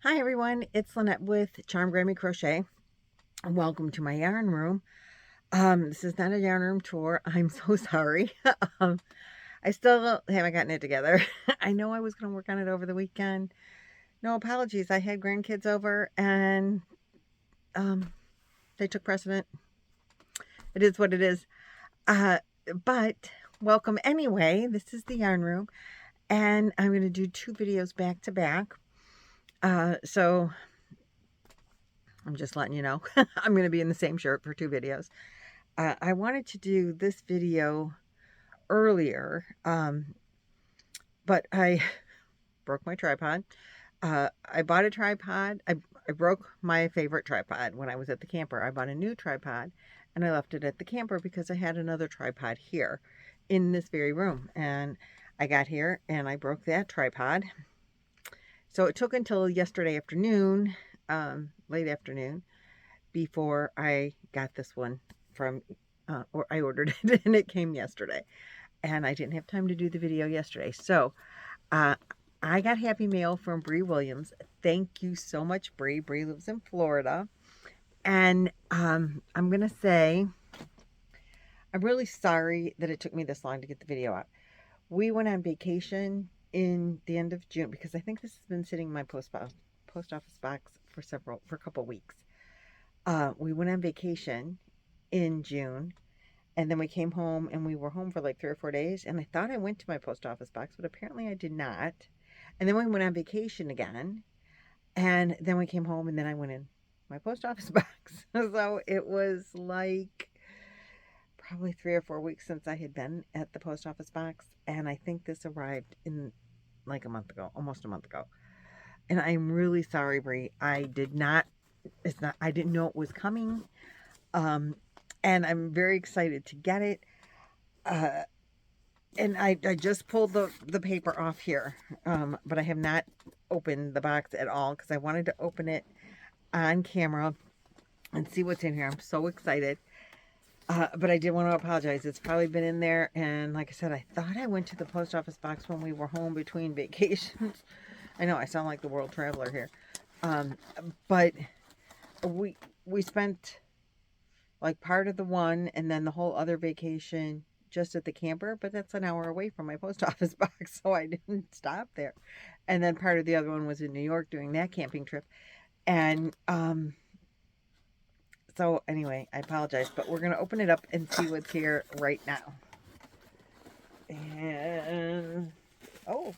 Hi everyone, it's Lynette with Charm Grammy Crochet. Welcome to my yarn room. This is not a yarn room tour. I'm so sorry. I still haven't gotten it together. I know I was going to work on it over the weekend. No apologies. I had grandkids over and they took precedent. It is what it is. But welcome anyway. This is the yarn room and I'm going to do two videos back to back. So I'm just letting you know I'm going to be in the same shirt for two videos. I wanted to do this video earlier, but I broke my tripod. I bought a tripod. I broke my favorite tripod when I was at the camper. I bought a new tripod and I left it at the camper because I had another tripod here in this very room. And I got here and I broke that tripod. So it took until yesterday afternoon, late afternoon, before I got this one from, or I ordered it and it came yesterday. And I didn't have time to do the video yesterday. So I got happy mail from Brie Williams. Thank you so much, Brie. Brie lives in Florida. And I'm going to say, I'm really sorry that it took me this long to get the video out. We went on vacation in the end of June because I think this has been sitting in my post office box for a couple weeks. We went on vacation in June and then we came home and we were home for like 3 or 4 days and I thought I went to my post office box, but apparently I did not. And then we went on vacation again and then we came home and then I went in my post office box. So it was like probably 3 or 4 weeks since I had been at the post office box. And I think this arrived in like a month ago, almost a month ago. And I'm really sorry, Brie. I didn't know it was coming. And I'm very excited to get it. And I just pulled the paper off here. But I have not opened the box at all because I wanted to open it on camera and see what's in here. I'm so excited. But I did want to apologize. It's probably been in there. And like I said, I thought I went to the post office box when we were home between vacations. I know I sound like the world traveler here. But we spent like part of the one and then the whole other vacation just at the camper, but that's an hour away from my post office box, so I didn't stop there. And then part of the other one was in New York doing that camping trip. And so anyway, I apologize, but we're gonna open it up and see what's here right now. And oh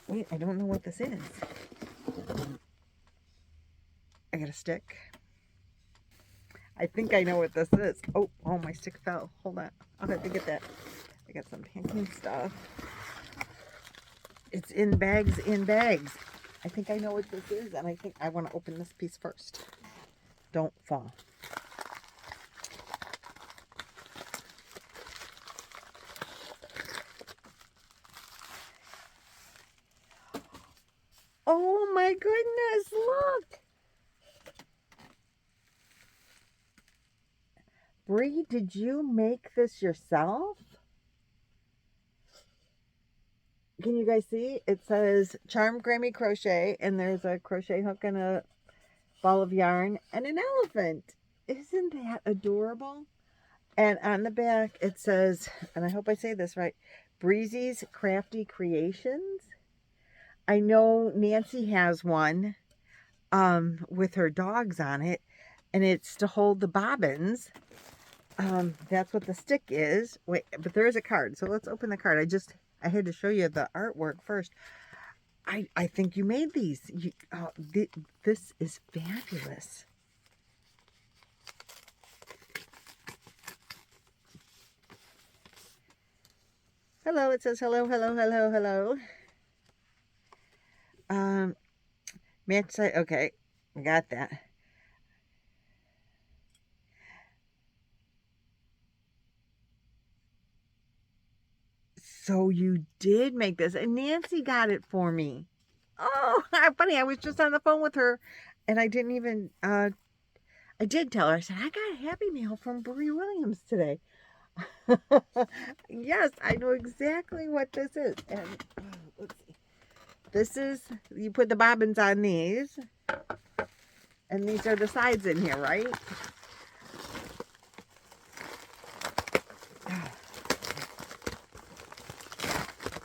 wait, I don't know what this is. I got a stick. I think I know what this is. Oh, my stick fell. Hold on. I'll have to get that. I got some painting stuff. It's in bags, I think I know what this is, and I think I want to open this piece first. Don't fall. Oh my goodness, look! Brie, did you make this yourself? Can you guys see? It says Charm Grammy Crochet, and there's a crochet hook and a ball of yarn and an elephant. Isn't that adorable? And on the back it says, and I hope I say this right, BrieszeesCraftyCreations. I know Nancy has one with her dogs on it, and it's to hold the bobbins. That's what the stick is. Wait, but there is a card, so let's open the card. I had to show you the artwork first. I think you made these. This is fabulous. Hello, it says hello, hello, hello, hello. Match site, okay, I got that. So you did make this, and Nancy got it for me. Oh, funny, I was just on the phone with her, and I didn't even, I did tell her, I said, I got a happy mail from Brie Williams today. Yes, I know exactly what this is. And let's see. This is, you put the bobbins on these. And these are the sides in here, right?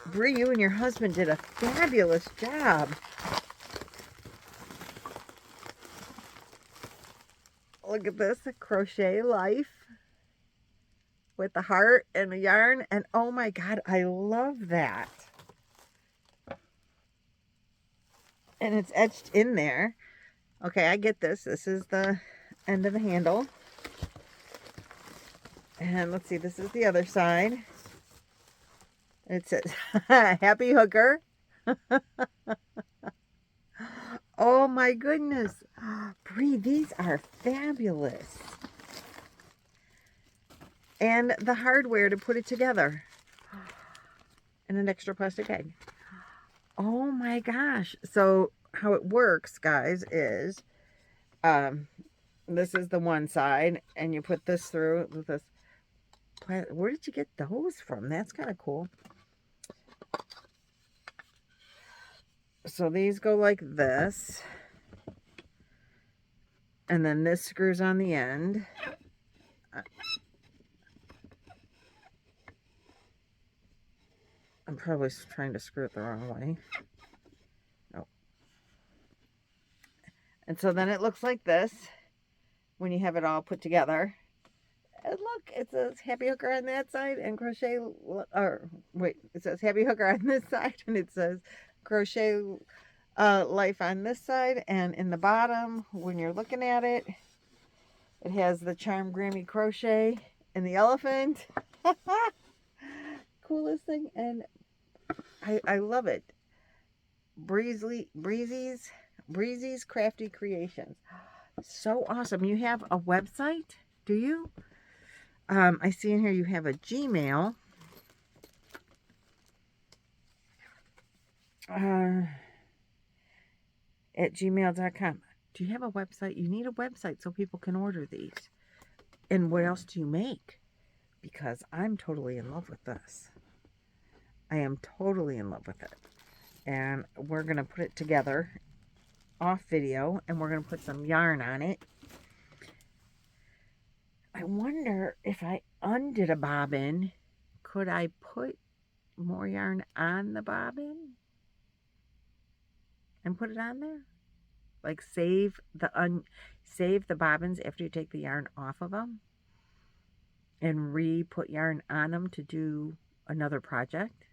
Brie, you and your husband did a fabulous job. Look at this, a crochet life with the heart and the yarn. And oh my God, I love that. And it's etched in there. Okay, I get this. This is the end of the handle. And let's see, this is the other side. It says, Happy Hooker. Oh my goodness. Brie, these are fabulous. And the hardware to put it together. And an extra plastic egg. Oh my gosh. So how it works, guys, is this is the one side, and you put this through with this. Where did you get those from? That's kind of cool. So these go like this, and then this screws on the end. I'm probably trying to screw it the wrong way. Nope. And so then it looks like this when you have it all put together. And look, it says Happy Hooker on that side and crochet, or wait, it says Happy Hooker on this side, and it says crochet life on this side. And in the bottom, when you're looking at it, it has the Charmed Grammy crochet and the elephant. Coolest thing. And I love it. Brieszees Crafty Creations. So awesome. You have a website, do you? I see in here you have a Gmail. At gmail.com. Do you have a website? You need a website so people can order these. And what else do you make? Because I'm totally in love with this. I am totally in love with it. And we're going to put it together off video, and we're going to put some yarn on it. I wonder if I undid a bobbin, could I put more yarn on the bobbin and put it on there? Like save the bobbins after you take the yarn off of them and re-put yarn on them to do another project.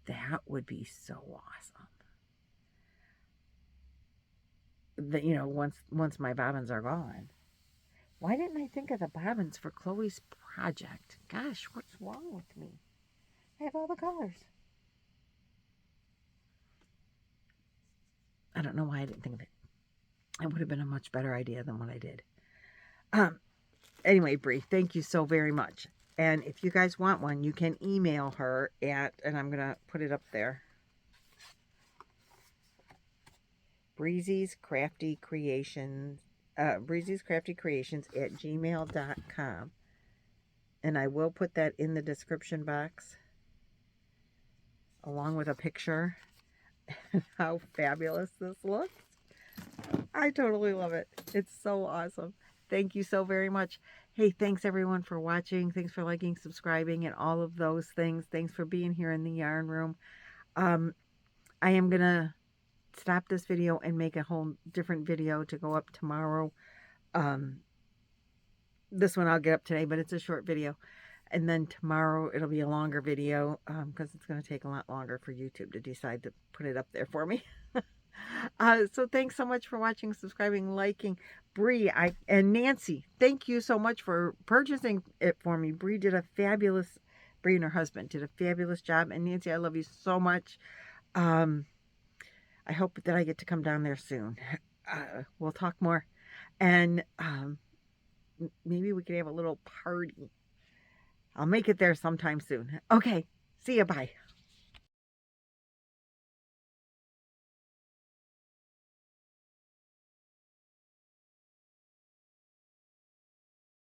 That would be so awesome. That, you know, once my bobbins are gone. Why didn't I think of the bobbins for Chloe's project? Gosh, what's wrong with me? I have all the colors. I don't know why I didn't think of it. It would have been a much better idea than what I did. Anyway, Brie, thank you so very much. And if you guys want one, you can email her at, and I'm going to put it up there, BrieszeesCraftyCreations, BrieszeesCraftyCreations at gmail.com. And I will put that in the description box along with a picture. How fabulous this looks. I totally love it. It's so awesome. Thank you so very much. Hey, thanks everyone for watching. Thanks for liking, subscribing, and all of those things. Thanks for being here in the yarn room. I am going to stop this video and make a whole different video to go up tomorrow. This one I'll get up today, but it's a short video. And then tomorrow it'll be a longer video because it's going to take a lot longer for YouTube to decide to put it up there for me. So thanks so much for watching, subscribing, liking. Brie and Nancy, thank you so much for purchasing it for me. Brie and her husband did a fabulous job. And Nancy, I love you so much. I hope that I get to come down there soon. We'll talk more. And maybe we could have a little party. I'll make it there sometime soon. Okay, see ya, bye.